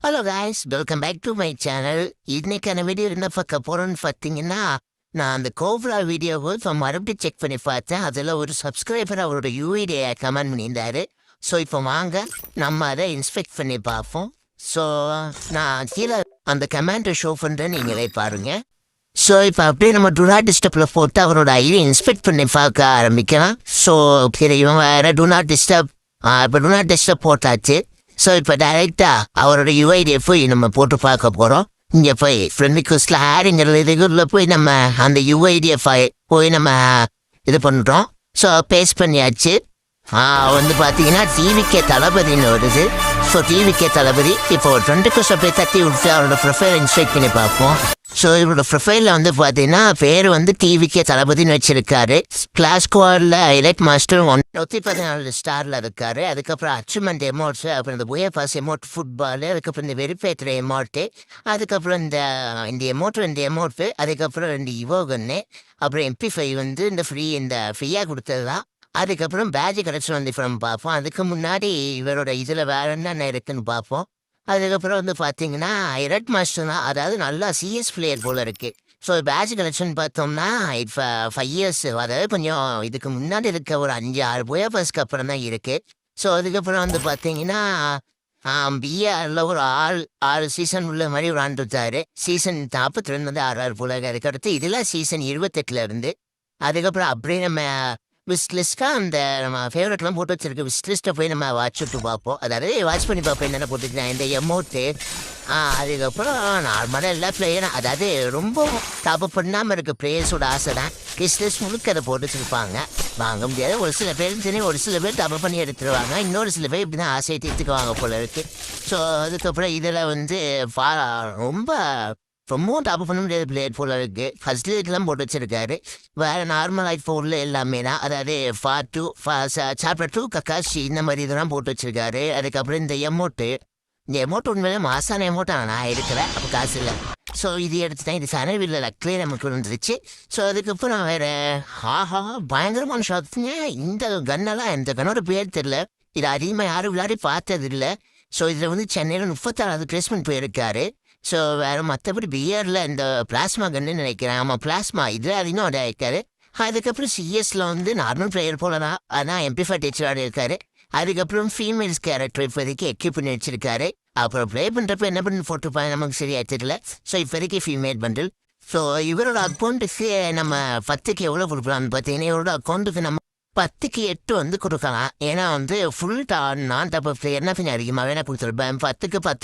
Hello guys, welcome back to my channel. இன்னைக்கான video என்ன பார்க்க போகிறோன்னு பார்த்தீங்கன்னா, நான் அந்த கோப்ரா வீடியோவை இப்போ மறுபடியும் செக் பண்ணி பார்த்தேன். அதில் ஒரு சப்ஸ்கிரைபர் அவரோட யூஐடியை கமெண்ட் பண்ணியிருந்தாரு. ஸோ இப்போ வாங்க நம்ம அதை இன்ஸ்பெக்ட் பண்ணி பார்ப்போம். ஸோ நான் கீழே அந்த கமெண்ட்டை ஷோ பண்ணுறேன், நீங்களே பாருங்கள். ஸோ இப்போ அப்படியே நம்ம டு நாட் டிஸ்டர்பில் போட்டு அவரோட ஐடியை இன்ஸ்பெக்ட் பண்ணி பார்க்க ஆரம்பிக்கலாம். ஸோ இவன் வேறு டு நாட் டிஸ்டர்ப் இப்போ டு நாட் டிஸ்டர்ப் போட்டாச்சு. ஸோ இப்போ டைரெக்டாக அவரோட யூஐடியை போய் நம்ம போட்டு பார்க்க போகிறோம். இங்கே போய் ஃப்ரெண்ட் ரிக்வெஸ்ட்டில் ஆடுங்கிற இதுக்குள்ள போய் நம்ம அந்த யூஐடியை போய் நம்ம இது பண்ணுறோம். ஸோ பேஸ்ட் பண்ணியாச்சு. வந்து பார்த்தீங்கன்னா டிவிகே தளபதினு வருது. ஸோ டிவிகே தளபதி இப்போ ஃப்ரெண்ட் ரிக்வெஸ்ட்டை போய் தட்டி விட்டு அவரோட ப்ரொஃபைலை இன்ஸ்பெக்ட் பண்ணி பார்ப்போம். ஸோ இவரோட ப்ரொஃபைலில் வந்து பார்த்தீங்கன்னா பேர் வந்து டிவிகே தளபதினு வச்சிருக்காரு. கிளாஸ் ஸ்குவாடில் ஹைலைட் மாஸ்டர் 114 ஸ்டாரில் இருக்காரு. அதுக்கப்புறம் அச்சீவ்மெண்ட் எமௌண்ட்ஸு, அப்புறம் இந்த புயபாஸ் எமௌண்ட் ஃபுட்பாலு, அதுக்கப்புறம் இந்த வெறுப்பேற்றுற எமௌண்ட்டு, அதுக்கப்புறம் இந்த எமௌண்ட்டு, அதுக்கப்புறம் 2 இவோகன்னு, அப்புறம் MP5 வந்து இந்த ஃப்ரீயாக கொடுத்தது தான். அதுக்கப்புறம் பேட்ஜ் கலெக்ஷன் வந்து இப்போ நம்ம பார்ப்போம். அதுக்கு முன்னாடி இவரோட இதில் வேற என்னென்ன இருக்குன்னு பார்ப்போம். அதுக்கப்புறம் வந்து பார்த்தீங்கன்னா ஹைலைட் மாஸ்டர் தான், அதாவது நல்லா சிஎஸ் பிளேயர் போல் இருக்குது. ஸோ பேட்ச் கலெக்ஷன் பார்த்தோம்னா இப்போ 5 இயர்ஸ், அதாவது கொஞ்சம் இதுக்கு முன்னாடி இருக்க ஒரு 5-6 புயபாஸ்க்கு அப்புறம் தான் இருக்குது. ஸோ அதுக்கப்புறம் வந்து பார்த்தீங்கன்னா பிஆரில் ஒரு 6 சீசன் உள்ள மாதிரி விளாண்டுட்டாரு. சீசன் 42 வந்து 6 போல. அதுக்கடுத்து இதெல்லாம் சீசன் 28 இருந்து. அதுக்கப்புறம் அப்படியே நம்ம விஸ்லிஸ்ட்டாக அந்த நம்ம ஃபேவரெட்லாம் போட்டு வச்சிருக்க விஸ்லிஸ்ட்டை போய் நம்ம வாட்ச் விட்டு பார்ப்போம். அதாவது வாட்ச் பண்ணி பார்ப்போம் என்னென்ன போட்டுருக்கேன் இந்த எமௌண்ட்டு. அதுக்கப்புறம் நார்மலாக எல்லா பிளேயரும், அதாவது ரொம்ப டாப்அப் பண்ணாமல் இருக்க பிளேயர்ஸோட ஆசை தான் விஸ்லிஸ்ட் முழுக்க அதை போட்டு வச்சுருப்பாங்க. வாங்க முடியாது. ஒரு சில பேர் தெரியும், ஒரு சில பேர் டாப்அப் பண்ணி எடுத்துருவாங்க. இன்னொரு சில பேர் இப்படி தான் ஆசையை தீர்த்துக்குவாங்க போல இருக்குது. ஸோ அதுக்கப்புறம் இதில் வந்து ரொம்ப ரொம்பவும் டாப் பண்ண முடியாத பிளேயர் போல இருக்குது. ஃபர்ஸ்ட் லீக்லாம் போட்டு வச்சிருக்காரு. வேறு நார்மல் ஐஃபோனில் எல்லாமே தான், அதாவது சாப்டர் 2 கக்காஷி இந்த மாதிரி இதெல்லாம் போட்டு வச்சிருக்காரு. அதுக்கப்புறம் இந்த எமௌண்ட் உண்மையிலே மாசான எமௌண்ட்டாக நான் எடுக்கிறேன், அப்போ காசு இல்லை. ஸோ இது எடுத்துட்டேன். இது சனவில்ல லக்லேயே நமக்கு வந்துருச்சு. ஸோ அதுக்கப்புறம் வேறு பயங்கரமான ஷாட்ஸுங்க. இந்த கன்னோட பேர் தெரில, இது அதிகமாக யாரும் விளையாடி பார்த்ததில்லை. ஸோ இதில் வந்து சென்னையில் 36வது பிளேஸ்மெண்ட் போயிருக்காரு. ஸோ வேறு மற்றபடி பிஆரில் இந்த பிளாஸ்மா கன்னு நினைக்கிறேன். ஆமாம், பிளாஸ்மா இதில் அதிகம் விளையாடி இருக்காரு. அதுக்கப்புறம் சிஎஸில் வந்து நார்மல் பிளேயர் போல தான், ஆனால் MP5 டீச்சர் ஆடி இருக்காரு. அதுக்கப்புறம் ஃபீமேல்ஸ் கேரக்டர் இப்போதைக்கு எக்யூப் பண்ணி வச்சிருக்காரு. அப்புறம் ப்ளே பண்ணுறப்ப என்ன பண்ணி போட்டுருப்பாங்க நமக்கு சரியா தெரியல. ஸோ இப்போதைக்கு ஃபீமேல் பண்டில். ஸோ இவரோட அக்கௌண்ட்டுக்கு நம்ம 10க்கு எவ்வளோ கொடுக்கலாம்னு பார்த்தீங்கன்னா, இவரோட அக்கௌண்ட்டுக்கு நம்ம 10க்கு 8 வந்து கொடுக்கலாம். ஏன்னா வந்து ஃபுல் நான் டாப் பிளேயர்னா கொஞ்சம் அதிகமாக வேணால் கொடுத்துருப்பேன். 10க்கு 10